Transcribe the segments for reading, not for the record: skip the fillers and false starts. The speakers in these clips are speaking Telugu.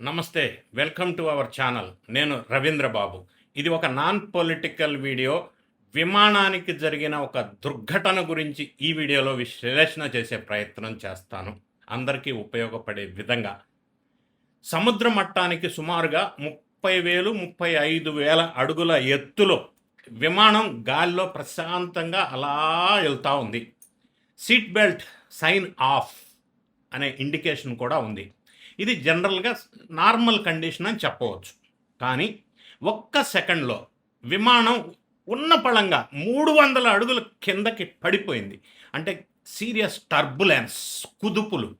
నమస్తే. Welcome to our channel. నేను రవీంద్ర బాబు. ఇది ఒక నాన్ పొలిటికల్ వీడియో. విమానానికి జరిగిన ఒక దుర్ఘటన గురించి ఈ వీడియోలో విశ్లేషణ చేసే ప్రయత్నం చేస్తాను. అందరికీ ఉపయోగపడే విధంగా. సముద్ర మట్టానికి సుమారుగా 30,000, 35,000 అడుగుల ఎత్తులో విమానం గాల్లో ప్రశాంతంగా అలా వెళ్తూ ఉంది. సీట్ బెల్ట్ సైన్ ఆఫ్ అనే ఇండికేషన్ కూడా ఉంది. ఇది జనరల్గా నార్మల్ కండిషన్ అని చెప్పవచ్చు. కానీ ఒక్క సెకండ్లో విమానం ఉన్న పళంగా 300 అడుగుల కిందకి పడిపోయింది. అంటే సీరియస్ టర్బులెన్స్, కుదుపులు.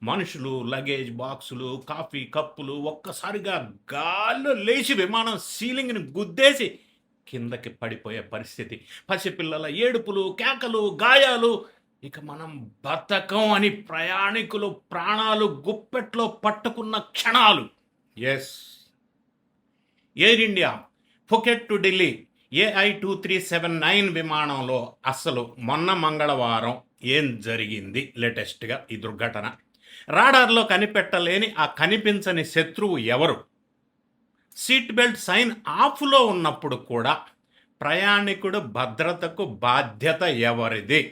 మనుషులు, లగేజ్ బాక్సులు, కాఫీ కప్పులు ఒక్కసారిగా గాల్లో లేచి విమానం సీలింగ్ని గుద్దేసి కిందకి పడిపోయే పరిస్థితి. పసిపిల్లల ఏడుపులు, కేకలు, గాయాలు. ఇక మనం బతకం అని ప్రయాణికులు ప్రాణాలు గుప్పెట్లో పట్టుకున్న క్షణాలు. Yes, Air India Phuket to Delhi AI 2379 విమానంలో అసలు మొన్న మంగళవారం ఏం జరిగింది? లేటెస్ట్గా ఈ దుర్ఘటన. రాడార్లో కనిపెట్టలేని ఆ కనిపించని శత్రువు ఎవరు? సీట్ బెల్ట్ సైన్ ఆఫ్లో ఉన్నప్పుడు కూడా ప్రయాణికుడు భద్రతకు బాధ్యత ఎవరిది?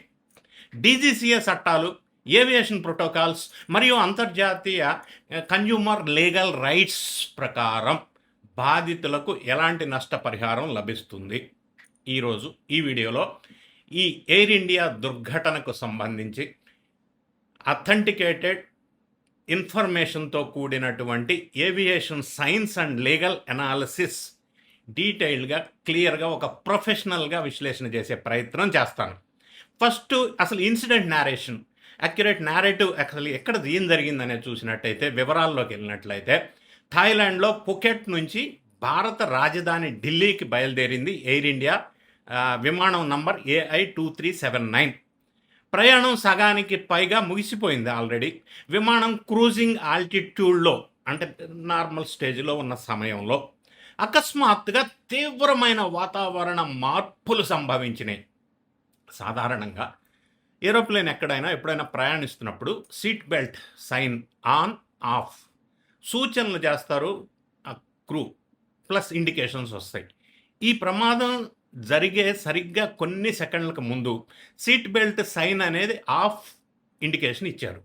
డీజీసీఏ చట్టాలు, ఏవియేషన్ ప్రోటోకాల్స్ మరియు అంతర్జాతీయ కన్జ్యూమర్ లీగల్ రైట్స్ ప్రకారం బాధితులకు ఎలాంటి నష్టపరిహారం లభిస్తుంది? ఈరోజు ఈ వీడియోలో ఈ ఎయిర్ ఇండియా దుర్ఘటనకు సంబంధించి అథెంటికేటెడ్ ఇన్ఫర్మేషన్తో కూడినటువంటి aviation science and legal analysis డీటెయిల్డ్గా, క్లియర్గా, ఒక ప్రొఫెషనల్గా విశ్లేషణ చేసే ప్రయత్నం చేస్తాను. ఫస్ట్ అసలు ఇన్సిడెంట్ నేరేషన్, అక్యురేట్ నేరేటివ్ అసలు ఎక్కడ ఏం జరిగిందనేది చూసినట్టయితే, వివరాల్లోకి వెళ్ళినట్లయితే, థాయిలాండ్లో పుకెట్ నుంచి భారత రాజధాని ఢిల్లీకి బయలుదేరింది ఎయిర్ ఇండియా విమానం నంబర్ AI 2379. ప్రయాణం సగానికి పైగా ముగిసిపోయింది ఆల్రెడీ. విమానం క్రూజింగ్ ఆల్టిట్యూడ్లో, అంటే నార్మల్ స్టేజ్లో ఉన్న సమయంలో అకస్మాత్తుగా తీవ్రమైన వాతావరణ మార్పులు సంభవించినాయి. సాధారణంగా ఏరోప్లేన్ ఎప్పుడైనా ప్రయాణిస్తున్నప్పుడు seat belt sign on off సూచనలు చేస్తారు. ఆ క్రూ ప్లస్ ఇండికేషన్స్ వస్తాయి. ఈ ప్రమాదం జరిగే సరిగ్గా కొన్ని సెకండ్లకు ముందు సీట్ బెల్ట్ సైన్ అనేది ఆఫ్ ఇండికేషన్ ఇచ్చారు.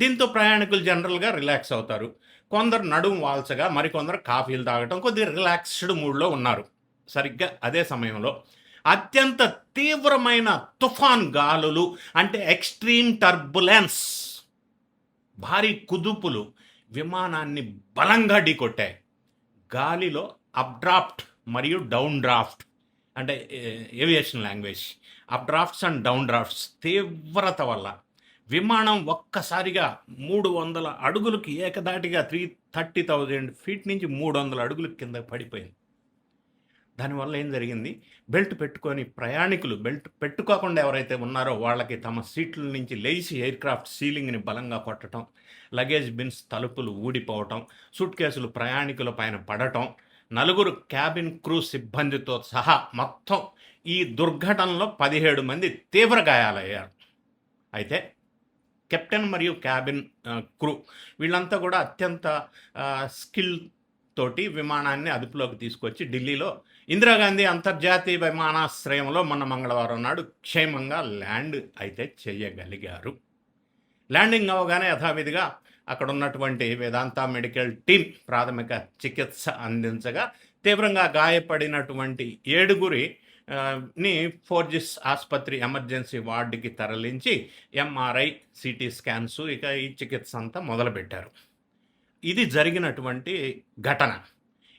దీంతో ప్రయాణికులు జనరల్గా రిలాక్స్ అవుతారు. కొందరు నడుము వాల్చగా, మరికొందరు కాఫీలు తాగటం, కొద్దిగా రిలాక్స్డ్ మూడ్లో ఉన్నారు. సరిగ్గా అదే సమయంలో అత్యంత తీవ్రమైన తుఫాన్ గాలులు, అంటే ఎక్స్ట్రీమ్ టర్బులెన్స్, భారీ కుదుపులు విమానాన్ని బలంగా ఢీకొట్టాయి. గాలిలో అప్ డ్రాఫ్ట్ మరియు డౌన్ డ్రాఫ్ట్, అంటే aviation language, up drafts and down drafts తీవ్రత వల్ల విమానం ఒక్కసారిగా 300 అడుగులకి ఏకదాటిగా 30,000 ఫీట్ నుంచి 300 అడుగులకి కింద పడిపోయింది. దానివల్ల ఏం జరిగింది? బెల్ట్ పెట్టుకొని ప్రయాణికులు, బెల్ట్ పెట్టుకోకుండా ఎవరైతే ఉన్నారో వాళ్ళకి తమ సీట్ల నుంచి లేచి ఎయిర్క్రాఫ్ట్ సీలింగ్ని బలంగా కొట్టడం, లగేజ్ బిన్స్ తలుపులు ఊడిపోవటం, సూట్ కేసులు ప్రయాణికుల పైన పడటం, 4 క్యాబిన్ క్రూ సిబ్బందితో సహా మొత్తం ఈ దుర్ఘటనలో 17 మంది తీవ్ర గాయాలయ్యారు. అయితే కెప్టెన్ మరియు క్యాబిన్ క్రూ వీళ్ళంతా కూడా అత్యంత స్కిల్ తోటి విమానాన్ని అదుపులోకి తీసుకొచ్చి ఢిల్లీలో ఇందిరాగాంధీ అంతర్జాతీయ విమానాశ్రయంలో మొన్న మంగళవారం నాడు క్షేమంగా ల్యాండ్ అయితే చేయగలిగారు. ల్యాండింగ్ అవగానే యథావిధిగా అక్కడ ఉన్నటువంటి వేదాంత మెడికల్ టీం ప్రాథమిక చికిత్స అందించగా, తీవ్రంగా గాయపడినటువంటి 7గురిని ఫోర్జిస్ ఆసుపత్రి ఎమర్జెన్సీ వార్డుకి తరలించి MRI, CT స్కాన్స్, ఇక ఈ చికిత్స అంతా మొదలుపెట్టారు. ఇది జరిగినటువంటి ఘటన.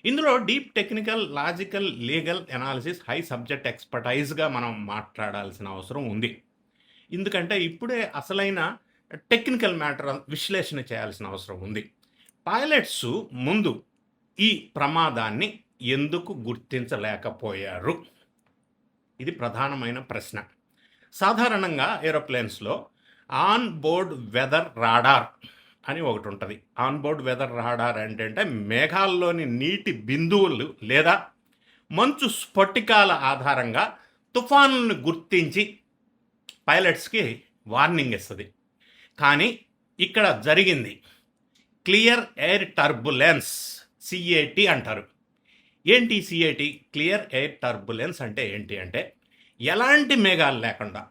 ఇందులో deep technical, logical, legal analysis, high subject ఎక్స్పర్టైజ్గా మనం మాట్లాడాల్సిన అవసరం ఉంది. ఎందుకంటే ఇప్పుడే అసలైన టెక్నికల్ మ్యాటర్ విశ్లేషణ చేయాల్సిన అవసరం ఉంది. పైలట్స్ ముందు ఈ ప్రమాదాన్ని ఎందుకు గుర్తించలేకపోయారు? ఇది ప్రధానమైన ప్రశ్న. సాధారణంగా ఏరోప్లేన్స్లో ఆన్ బోర్డ్ వెదర్ రాడార్ అని ఒకటి ఉంటుంది. ఆన్ బోర్డ్ వెదర్ రాడార్ ఏంటంటే మేఘాల్లోని నీటి బిందువులు లేదా మంచు స్ఫటికాల ఆధారంగా తుఫానులను గుర్తించి పైలట్స్కి వార్నింగ్ ఇస్తుంది. కానీ ఇక్కడ జరిగింది క్లియర్ ఎయిర్ టర్బులెన్స్, సిఏటి అంటారు. ఏంటి సిఏటి? క్లియర్ ఎయిర్ టర్బులెన్స్ అంటే ఏంటి అంటే, ఎలాంటి మేఘాలు లేకుండా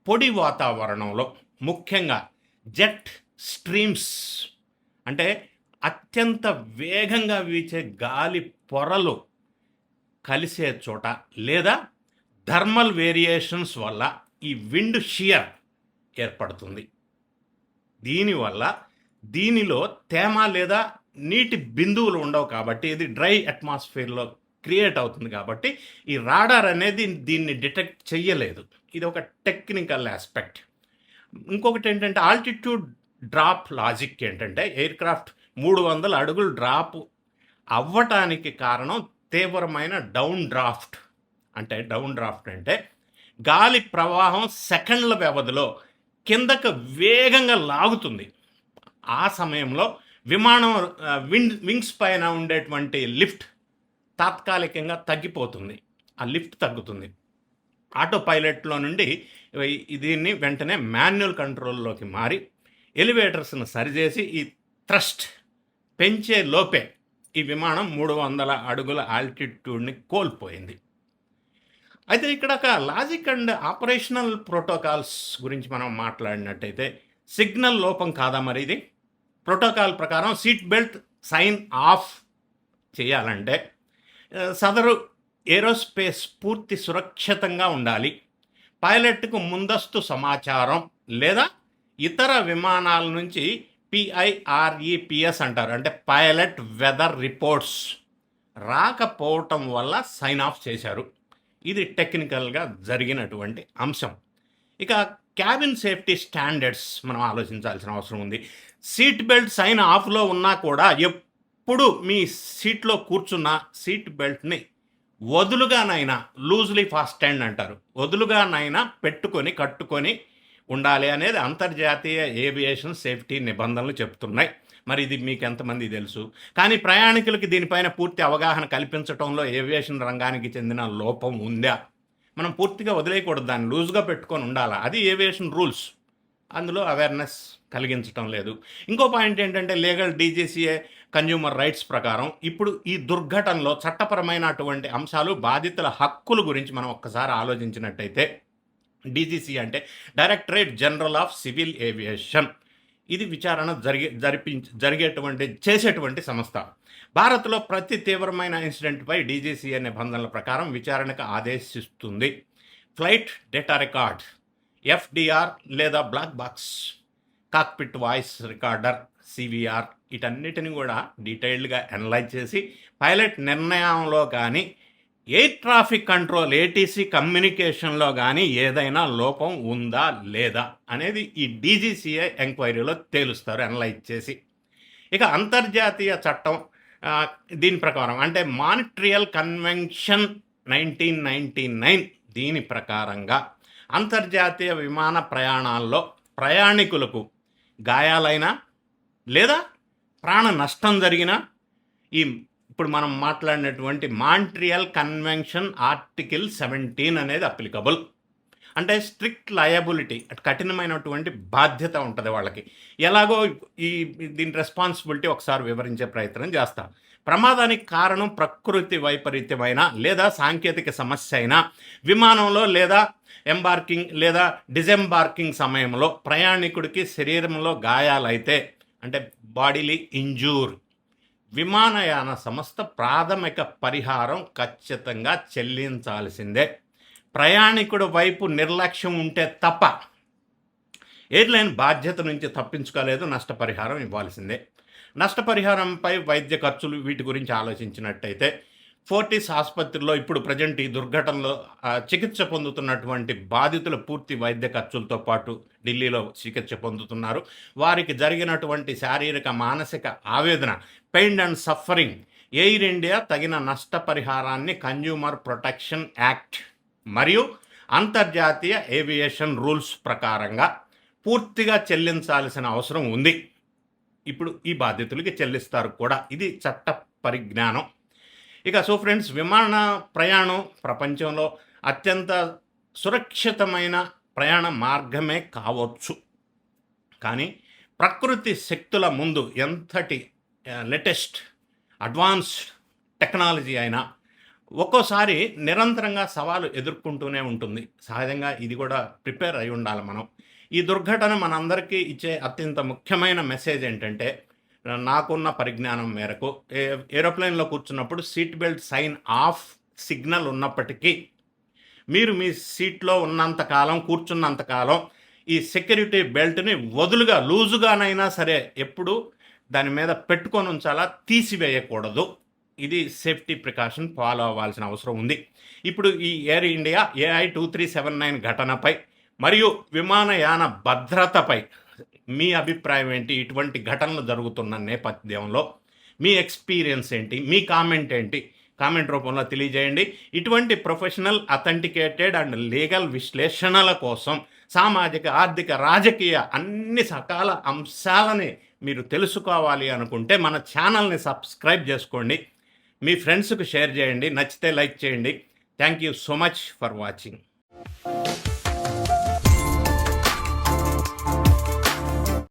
పొడి వాతావరణంలో, ముఖ్యంగా జెట్ స్ట్రీమ్స్ అంటే అత్యంత వేగంగా వీచే గాలి పొరలు కలిసే చోట, లేదా థర్మల్ వేరియేషన్స్ వల్ల ఈ విండ్ షియర్ ఏర్పడుతుంది. దీనివల్ల దీనిలో తేమ లేదా నీటి బిందువులు ఉండవు కాబట్టి ఇది డ్రై అట్మాస్ఫియర్లో క్రియేట్ అవుతుంది కాబట్టి ఈ రాడార్ అనేది దీన్ని డిటెక్ట్ చెయ్యలేదు. ఇది ఒక టెక్నికల్ ఆస్పెక్ట్. ఇంకొకటి ఏంటంటే ఆల్టిట్యూడ్ డ్రాప్ లాజిక్ ఏంటంటే, ఎయిర్ క్రాఫ్ట్ 300 అడుగులు డ్రాప్ అవ్వటానికి కారణం తీవ్రమైన డౌన్ డ్రాఫ్ట్. డౌన్ డ్రాఫ్ట్ అంటే గాలి ప్రవాహం సెకండ్ల వ్యవధిలో కిందకు వేగంగా లాగుతుంది. ఆ సమయంలో విమానం వింగ్స్ పైన ఉండేటువంటి లిఫ్ట్ తాత్కాలికంగా తగ్గిపోతుంది. ఆ లిఫ్ట్ తగ్గుతుంది. ఆటో పైలట్లో నుండి దీన్ని వెంటనే మాన్యువల్ కంట్రోల్లోకి మారి ఎలివేటర్స్ను సరిచేసి ఈ థ్రస్ట్ పెంచే లోపే ఈ విమానం 300 అడుగుల ఆల్టిట్యూడ్ని కోల్పోయింది. అయితే ఇక్కడ ఒక లాజిక్ అండ్ ఆపరేషనల్ ప్రోటోకాల్స్ గురించి మనం మాట్లాడినట్టయితే, సిగ్నల్ లోపం కాదా మరి ఇది? ప్రోటోకాల్ ప్రకారం సీట్ బెల్ట్ సైన్ ఆఫ్ చేయాలంటే సదరు ఏరోస్పేస్ పూర్తి సురక్షితంగా ఉండాలి. పైలట్కు ముందస్తు సమాచారం లేదా ఇతర విమానాల నుంచి పిఐఆర్ఈపిఎస్ అంటారు, అంటే పైలట్ వెదర్ రిపోర్ట్స్ రాకపోవటం వల్ల సైన్ ఆఫ్ చేశారు. ఇది టెక్నికల్గా జరిగినటువంటి అంశం. ఇక క్యాబిన్ సేఫ్టీ స్టాండర్డ్స్ మనం ఆలోచించాల్సిన అవసరం ఉంది. సీట్ బెల్ట్ సైన్ ఆఫ్లో ఉన్నా కూడా ఎప్పుడు మీ సీట్లో కూర్చున్న సీట్ బెల్ట్ని వదులుగానైనా, లూజ్లీ ఫాస్టెండ్ అంటారు, వదులుగానైనా పెట్టుకొని కట్టుకొని ఉండాలి అనేది అంతర్జాతీయ ఏవియేషన్ సేఫ్టీ నిబంధనలు చెప్తున్నాయి. మరి ఇది మీకు ఎంతమంది తెలుసు? కానీ ప్రయాణికులకి దీనిపైన పూర్తి అవగాహన కల్పించడంలో ఏవియేషన్ రంగానికి చెందిన లోపం ఉందా? మనం పూర్తిగా వదిలేయకూడదు, దాన్ని లూజ్గా పెట్టుకొని ఉండాలా. అది ఏవియేషన్ రూల్స్, అందులో అవేర్నెస్ కలిగించడం లేదు. ఇంకో పాయింట్ ఏంటంటే, లీగల్ డీజీసీఏ కన్జ్యూమర్ రైట్స్ ప్రకారం ఇప్పుడు ఈ దుర్ఘటనలో చట్టపరమైనటువంటి అంశాలు, బాధితుల హక్కుల గురించి మనం ఒక్కసారి ఆలోచించినట్టయితే, డీజీసీ అంటే directorate general of civil aviation. ఇది విచారణ చేసేటువంటి సంస్థ. భారత్లో ప్రతి తీవ్రమైన ఇన్సిడెంట్పై డీజీసీఏ నిబంధనల ప్రకారం విచారణకు ఆదేశిస్తుంది. ఫ్లైట్ డేటా రికార్డ్, ఎఫ్డిఆర్ లేదా black box, cockpit voice recorder, CVR, వీటన్నిటిని కూడా డీటెయిల్డ్గా అనలైజ్ చేసి పైలట్ నిర్ణయంలో కానీ ఎయిర్ ట్రాఫిక్ కంట్రోల్ ఏటీసీ కమ్యూనికేషన్లో కానీ ఏదైనా లోపం ఉందా లేదా అనేది ఈ డీజీసీఏ ఎంక్వైరీలో తేలుస్తారు అనలైజ్ చేసి. ఇక అంతర్జాతీయ చట్టం దీని ప్రకారం, అంటే మాంట్రియల్ కన్వెన్షన్ 1999 దీని ప్రకారంగా అంతర్జాతీయ విమాన ప్రయాణాల్లో ప్రయాణికులకు గాయాలైనా లేదా ప్రాణ నష్టం జరిగిన ఇప్పుడు మనం మాట్లాడినటువంటి మాంట్రియల్ కన్వెన్షన్ ఆర్టికల్ 17 అనేది అప్లికబుల్. అంటే స్ట్రిక్ట్ లయబిలిటీ, కఠినమైనటువంటి బాధ్యత ఉంటుంది వాళ్ళకి. ఎలాగో దీని రెస్పాన్సిబిలిటీ ఒకసారి వివరించే ప్రయత్నం చేస్తాం. ప్రమాదానికి కారణం ప్రకృతి వైపరీత్యమైన లేదా సాంకేతిక సమస్య అయినా, విమానంలో లేదా ఎంబార్కింగ్ లేదా డిజెంబార్కింగ్ సమయంలో ప్రయాణికుడికి శరీరంలో గాయాలైతే, అంటే బాడీలీ ఇంజూర్, విమానయాన సంస్థ ప్రాథమిక పరిహారం ఖచ్చితంగా చెల్లించాల్సిందే. ప్రయాణికుడి వైపు నిర్లక్ష్యం ఉంటే తప్ప ఎయిర్లైన్ బాధ్యత నుంచి తప్పించుకోలేదు, నష్టపరిహారం ఇవ్వాల్సిందే. నష్టపరిహారంపై వైద్య ఖర్చులు, వీటి గురించి ఆలోచించినట్టయితే, ఫోర్టిస్ ఆసుపత్రిలో ఇప్పుడు ప్రజెంట్ ఈ దుర్ఘటనలో చికిత్స పొందుతున్నటువంటి బాధితుల పూర్తి వైద్య ఖర్చులతో పాటు ఢిల్లీలో చికిత్స పొందుతున్నారు. వారికి జరిగినటువంటి శారీరక మానసిక ఆవేదన, pain and suffering, air India తగిన నష్టపరిహారాన్ని కన్జ్యూమర్ ప్రొటెక్షన్ యాక్ట్ మరియు అంతర్జాతీయ ఏవియేషన్ రూల్స్ ప్రకారంగా పూర్తిగా చెల్లించాల్సిన అవసరం ఉంది. ఇప్పుడు ఈ బాధితులకి చెల్లిస్తారు కూడా. ఇది చట్ట పరిజ్ఞానం. ఇక సో ఫ్రెండ్స్, విమాన ప్రయాణం ప్రపంచంలో అత్యంత సురక్షితమైన ప్రయాణ మార్గమే కావచ్చు. కానీ ప్రకృతి శక్తుల ముందు ఎంతటి లేటెస్ట్ అడ్వాన్స్డ్ టెక్నాలజీ అయినా ఒక్కోసారి నిరంతరంగా సవాలు ఎదుర్కొంటూనే ఉంటుంది. సహజంగా ఇది కూడా ప్రిపేర్ అయి ఉండాలి మనం. ఈ దుర్ఘటన మనందరికీ ఇచ్చే అత్యంత ముఖ్యమైన మెసేజ్ ఏంటంటే, నాకున్న పరిజ్ఞానం మేరకు ఏరోప్లేన్‌లో కూర్చున్నప్పుడు seat belt sign off signal ఉన్నప్పటికీ, మీరు మీ సీట్‌లో ఉన్నంత కాలం, కూర్చున్నంత కాలం ఈ సెక్యూరిటీ బెల్ట్‌ని వదులుగా లూజుగానైనా సరే ఎప్పుడూ దాని మీద పెట్టుకొని ఉంచాలా, తీసివేయకూడదు. ఇది సేఫ్టీ ప్రికాషన్ ఫాలో అవ్వాల్సిన అవసరం ఉంది. ఇప్పుడు ఈ ఎయిర్ ఇండియా AI 2379 ఘటనపై మరియు విమానయాన భద్రతపై మీ అభిప్రాయం ఏంటి? ఇటువంటి ఘటనలు జరుగుతున్న నేపథ్యంలో మీ ఎక్స్‌పీరియన్స్ ఏంటి? మీ కామెంట్ ఏంటి? కామెంట్ రూపంలో తెలియజేయండి. ఇటువంటి ప్రొఫెషనల్, అథెంటికేటెడ్ అండ్ లీగల్ విశ్లేషణల కోసం సామాజిక, ఆర్థిక, రాజకీయ అన్ని సకాల అంశాలని మీరు తెలుసుకోవాలి అనుకుంటే మన ఛానల్‌ని సబ్స్క్రైబ్ చేసుకోండి. మీ ఫ్రెండ్స్‌కి షేర్ చేయండి. నచ్చితే లైక్ చేయండి. Thank you so much for watching.